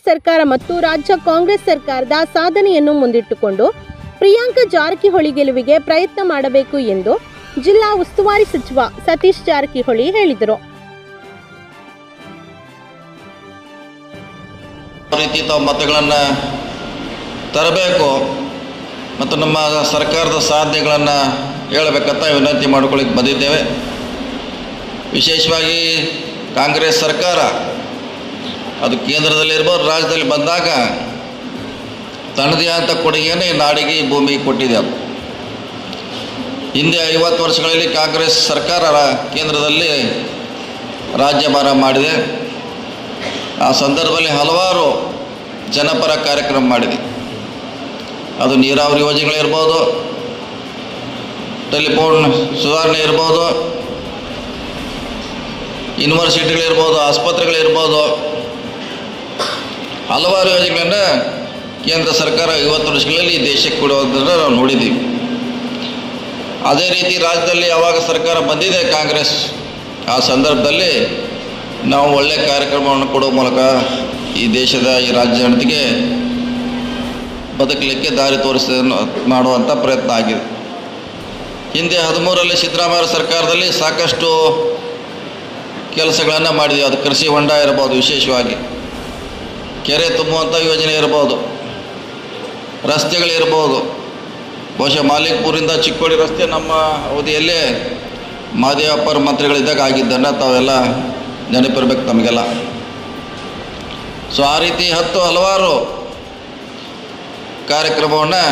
ಸರ್ಕಾರ ಮತ್ತು ರಾಜ್ಯ ಕಾಂಗ್ರೆಸ್ ಸರ್ಕಾರದ ಸಾಧನೆಯನ್ನು ಮುಂದಿಟ್ಟುಕೊಂಡು ಪ್ರಿಯಾಂಕ ಜಾರಕಿಹೊಳಿ ಗೆಲುವಿಗೆ ಪ್ರಯತ್ನ ಮಾಡಬೇಕು ಎಂದು ಜಿಲ್ಲಾ ಉಸ್ತುವಾರಿ ಸಚಿವ ಸತೀಶ್ ಜಾರಕಿಹೊಳಿ ಹೇಳಿದರು. ರೀತಿ ತಾವು ಮತಗಳನ್ನು ತರಬೇಕು ಮತ್ತು ನಮ್ಮ ಸರ್ಕಾರದ ಸಾಧನೆಗಳನ್ನು ಹೇಳಬೇಕಂತ ವಿನಂತಿ ಮಾಡಿಕೊಳ್ಳಿಕ್ಕೆ ಬಂದಿದ್ದೇವೆ. ವಿಶೇಷವಾಗಿ ಕಾಂಗ್ರೆಸ್ ಸರ್ಕಾರ ಅದು ಕೇಂದ್ರದಲ್ಲಿ ಇರ್ಬೋದು, ರಾಜ್ಯದಲ್ಲಿ ಬಂದಾಗ ತನ್ನದೇ ಆದ ಕೊಡುಗೆಯನ್ನು ನಾಡಿಗೆ ಭೂಮಿಗೆ ಕೊಟ್ಟಿದೆ. ಅದು ಹಿಂದೆ 50 ವರ್ಷಗಳಲ್ಲಿ ಕಾಂಗ್ರೆಸ್ ಸರ್ಕಾರ ಕೇಂದ್ರದಲ್ಲಿ ರಾಜ್ಯಭಾರ ಮಾಡಿದೆ. ಆ ಸಂದರ್ಭದಲ್ಲಿ ಹಲವಾರು ಜನಪರ ಕಾರ್ಯಕ್ರಮ ಮಾಡಿದೆ. ಅದು ನೀರಾವರಿ ಯೋಜನೆಗಳಿರ್ಬೋದು, ಟೆಲಿಫೋನ್ ಸುಧಾರಣೆ ಇರ್ಬೋದು, ಯೂನಿವರ್ಸಿಟಿಗಳಿರ್ಬೋದು, ಆಸ್ಪತ್ರೆಗಳಿರ್ಬೋದು, ಹಲವಾರು ಯೋಜನೆಗಳನ್ನು ಕೇಂದ್ರ ಸರ್ಕಾರ 50 ವರ್ಷಗಳಲ್ಲಿ ದೇಶಕ್ಕೆ ಕೊಡುವುದನ್ನು ನಾವು ನೋಡಿದ್ದೀವಿ. ಅದೇ ರೀತಿ ರಾಜ್ಯದಲ್ಲಿ ಯಾವಾಗ ಸರ್ಕಾರ ಬಂದಿದೆ ಕಾಂಗ್ರೆಸ್, ಆ ಸಂದರ್ಭದಲ್ಲಿ ನಾವು ಒಳ್ಳೆಯ ಕಾರ್ಯಕ್ರಮವನ್ನು ಕೊಡುವ ಮೂಲಕ ಈ ದೇಶದ ಈ ರಾಜ್ಯ ಜನತೆಗೆ ಬದುಕಲಿಕ್ಕೆ ದಾರಿ ಮಾಡುವಂಥ ಪ್ರಯತ್ನ ಆಗಿದೆ. ಹಿಂದೆ 13ರಲ್ಲಿ ಸಿದ್ದರಾಮಯ್ಯ ಸರ್ಕಾರದಲ್ಲಿ ಸಾಕಷ್ಟು ಕೆಲಸಗಳನ್ನು ಮಾಡಿದ್ದೀವಿ. ಅದು ಕೃಷಿ ಹೊಂಡ ಇರ್ಬೋದು, ವಿಶೇಷವಾಗಿ ಕೆರೆ ತುಂಬುವಂಥ ಯೋಜನೆ ಇರ್ಬೋದು, ರಸ್ತೆಗಳಿರ್ಬೋದು. ಬಹುಶಃ ಮಾಲಿಕ್ಪುರಿಂದ ಚಿಕ್ಕೋಡಿ ರಸ್ತೆ ನಮ್ಮ ಅವಧಿಯಲ್ಲೇ ಮಾದೇವಪ್ಪರ ಮಂತ್ರಿಗಳಿದ್ದಾಗ ಆಗಿದ್ದನ್ನು ತಾವೆಲ್ಲ ನೆನಪಿರ್ಬೇಕು ನಮಗೆಲ್ಲ. ಸೊ ಆ ರೀತಿ ಹಲವಾರು ಕಾರ್ಯಕ್ರಮವನ್ನು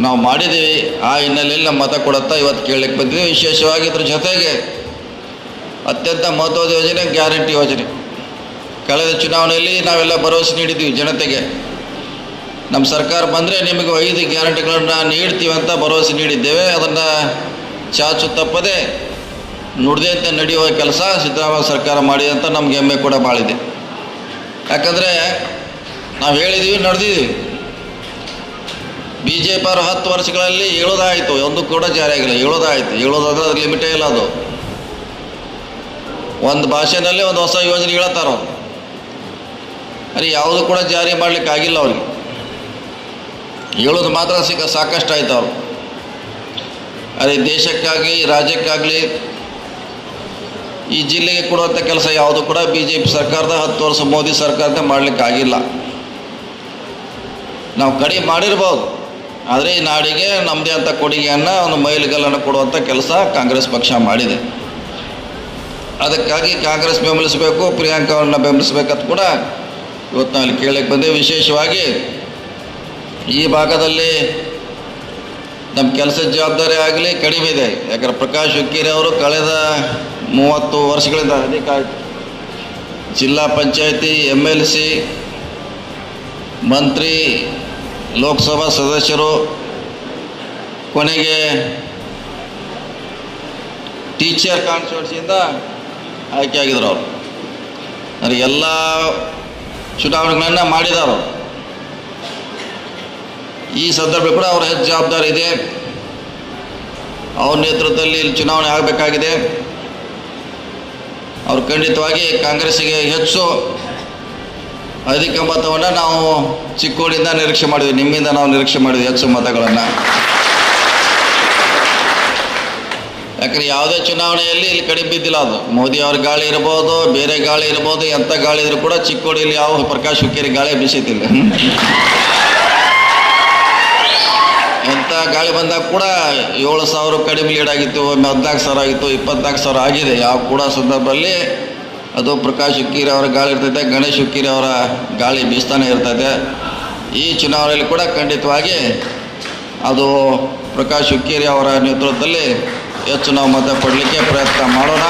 ನಾವು ಮಾಡಿದ್ದೀವಿ. ಆ ಹಿನ್ನೆಲೆಯಲ್ಲಿ ನಮ್ಮ ಮತ ಕೊಡುತ್ತಾ ಇವತ್ತು ಕೇಳಲಿಕ್ಕೆ ಬಂದಿದ್ದೀವಿ. ವಿಶೇಷವಾಗಿ ಇದ್ರ ಜೊತೆಗೆ ಅತ್ಯಂತ ಮಹತ್ವದ ಯೋಜನೆ ಗ್ಯಾರಂಟಿ ಯೋಜನೆ. ಕಳೆದ ಚುನಾವಣೆಯಲ್ಲಿ ನಾವೆಲ್ಲ ಭರವಸೆ ನೀಡಿದ್ದೀವಿ ಜನತೆಗೆ. ನಮ್ಮ ಸರ್ಕಾರ ಬಂದರೆ ನಿಮಗೆ 5 ಗ್ಯಾರಂಟಿಗಳನ್ನು ನೀಡ್ತೀವಿ ಅಂತ ಭರವಸೆ ನೀಡಿದ್ದೇವೆ. ಅದನ್ನು ಚಾಚು ತಪ್ಪದೆ ನುಡಿದಂತೆ ನಡೆಯುವ ಕೆಲಸ ಸಿದ್ದರಾಮಯ್ಯ ಸರ್ಕಾರ ಮಾಡಿದೆ ಅಂತ ನಮ್ಗೆ ಹೆಮ್ಮೆ ಕೂಡ ಮಾಡಿದೆ. ಯಾಕಂದರೆ ನಾವು ಹೇಳಿದ್ದೀವಿ, ನಡೆದಿದ್ದೀವಿ. BJP ಅವರು 10 ವರ್ಷಗಳಲ್ಲಿ ಹೇಳೋದಾಯಿತು, ಒಂದು ಕೂಡ ಜಾರಿ ಆಗಿಲ್ಲ. ಹೇಳೋದಾಯಿತು, ಹೇಳೋದಾದ್ರೆ ಅದು ಲಿಮಿಟೇ ಇಲ್ಲ. ಅದು ಒಂದು ಭಾಷೆನಲ್ಲಿ ಒಂದು ಹೊಸ ಯೋಜನೆ ಹೇಳ್ತಾರೋ, ಅಲ್ಲಿ ಯಾವುದು ಕೂಡ ಜಾರಿ ಮಾಡಲಿಕ್ಕೆ ಆಗಿಲ್ಲ. ಅವ್ರಿಗೆ ಹೇಳೋದು ಮಾತ್ರ ಸಾಕಷ್ಟು ಆಯ್ತು. ಅವರು ಅದೇ ದೇಶಕ್ಕಾಗಲಿ ರಾಜ್ಯಕ್ಕಾಗಲಿ ಈ ಜಿಲ್ಲೆಗೆ ಕೊಡುವಂಥ ಕೆಲಸ ಯಾವುದು ಕೂಡ BJP ಸರ್ಕಾರದ 10 ವರ್ಷ ಮೋದಿ ಸರ್ಕಾರದ ಮಾಡಲಿಕ್ಕೆ ಆಗಿಲ್ಲ. ನಾವು ಕಡಿಮೆ ಮಾಡಿರ್ಬೋದು, ಆದರೆ ಈ ನಾಡಿಗೆ ನಮ್ಮದೇ ಅಂಥ ಕೊಡುಗೆಯನ್ನು ಒಂದು ಮೈಲಿಗಲ್ಲನ್ನು ಕೊಡುವಂಥ ಕೆಲಸ ಕಾಂಗ್ರೆಸ್ ಪಕ್ಷ ಮಾಡಿದೆ. ಅದಕ್ಕಾಗಿ ಕಾಂಗ್ರೆಸ್ ಬೆಂಬಲಿಸಬೇಕು, ಪ್ರಿಯಾಂಕವನ್ನು ಬೆಂಬಲಿಸಬೇಕಂತ ಕೂಡ ಇವತ್ತು ನಾವು ಕೇಳಕ್ಕೆ ಬಂದೇವೆ. ವಿಶೇಷವಾಗಿ ಈ ಭಾಗದಲ್ಲಿ ನಮ್ಮ ಕೆಲಸದ ಜವಾಬ್ದಾರಿ ಆಗಲಿ ಕಡಿಮೆ ಇದೆ. ಯಾಕಂದರೆ ಪ್ರಕಾಶ್ ಹುಕ್ಕೇರಿ ಅವರು ಕಳೆದ 30 ವರ್ಷಗಳಿಂದ ಅಧಿಕ ಆಯಿತು. ಜಿಲ್ಲಾ ಪಂಚಾಯತಿ, MLC, ಮಂತ್ರಿ, ಲೋಕಸಭಾ ಸದಸ್ಯರು, ಕೊನೆಗೆ ಟೀಚರ್ ಕಾನ್ಸ್ಟಿಟ್ಯೂನ್ಸಿಯಿಂದ ಆಯ್ಕೆಯಾಗಿದ್ರು. ಅವರು ಅಂದರೆ ಎಲ್ಲ ಚುನಾವಣೆಗಳನ್ನು ಮಾಡಿದರು. ಈ ಸಂದರ್ಭ ಕೂಡ ಅವರ ಹೆಚ್ಚು ಜವಾಬ್ದಾರಿ ಇದೆ. ಅವ್ರ ನೇತೃತ್ವದಲ್ಲಿ ಇಲ್ಲಿ ಚುನಾವಣೆ ಆಗಬೇಕಾಗಿದೆ. ಅವರು ಖಂಡಿತವಾಗಿ ಕಾಂಗ್ರೆಸ್ಸಿಗೆ ಹೆಚ್ಚು ಅಧಿಕ ಮತವನ್ನು ನಾವು ಚಿಕ್ಕೋಡಿಯಿಂದ ನಿರೀಕ್ಷೆ ಮಾಡಿದ್ವಿ. ನಿಮ್ಮಿಂದ ನಾವು ನಿರೀಕ್ಷೆ ಮಾಡಿದ್ವಿ ಹೆಚ್ಚು ಮತಗಳನ್ನು. ಯಾಕಂದರೆ ಯಾವುದೇ ಚುನಾವಣೆಯಲ್ಲಿ ಇಲ್ಲಿ ಕಡಿಮೆ ಬಿದ್ದಿಲ್ಲ. ಅದು ಮೋದಿ ಅವ್ರ ಗಾಳಿ ಇರ್ಬೋದು, ಬೇರೆ ಗಾಳಿ ಇರ್ಬೋದು, ಎಂಥ ಗಾಳಿ ಇದ್ರೂ ಕೂಡ ಚಿಕ್ಕೋಡಿಯಲ್ಲಿ ಯಾವ ಪ್ರಕಾಶ್ ಹುಕ್ಕೇರಿ ಗಾಳಿ ಬೀಸಿತಿಲ್ಲ. ಎಂಥ ಗಾಳಿ ಬಂದಾಗ ಕೂಡ 7,000 ಕಡಿಮೆ ಲೀಡ್ ಆಗಿತ್ತು, ಒಮ್ಮೆ 14,000 ಆಗಿತ್ತು, 24,000 ಆಗಿದೆ. ಯಾವ ಕೂಡ ಸಂದರ್ಭದಲ್ಲಿ ಅದು ಪ್ರಕಾಶ್ ಹುಕ್ಕೇರಿ ಅವರ ಗಾಳಿ ಇರ್ತೈತೆ, ಗಣೇಶ್ ಹುಕ್ಕೇರಿ ಅವರ ಗಾಳಿ ಬೀಸ್ತಾನೆ ಇರ್ತೈತೆ. ಈ ಚುನಾವಣೆಯಲ್ಲಿ ಕೂಡ ಖಂಡಿತವಾಗಿ ಅದು ಪ್ರಕಾಶ್ ಹುಕ್ಕೇರಿ ಅವರ ನೇತೃತ್ವದಲ್ಲಿ ಹೆಚ್ಚು ನಾವು ಮತ ಕೊಡಲಿಕ್ಕೆ ಪ್ರಯತ್ನ ಮಾಡೋಣ.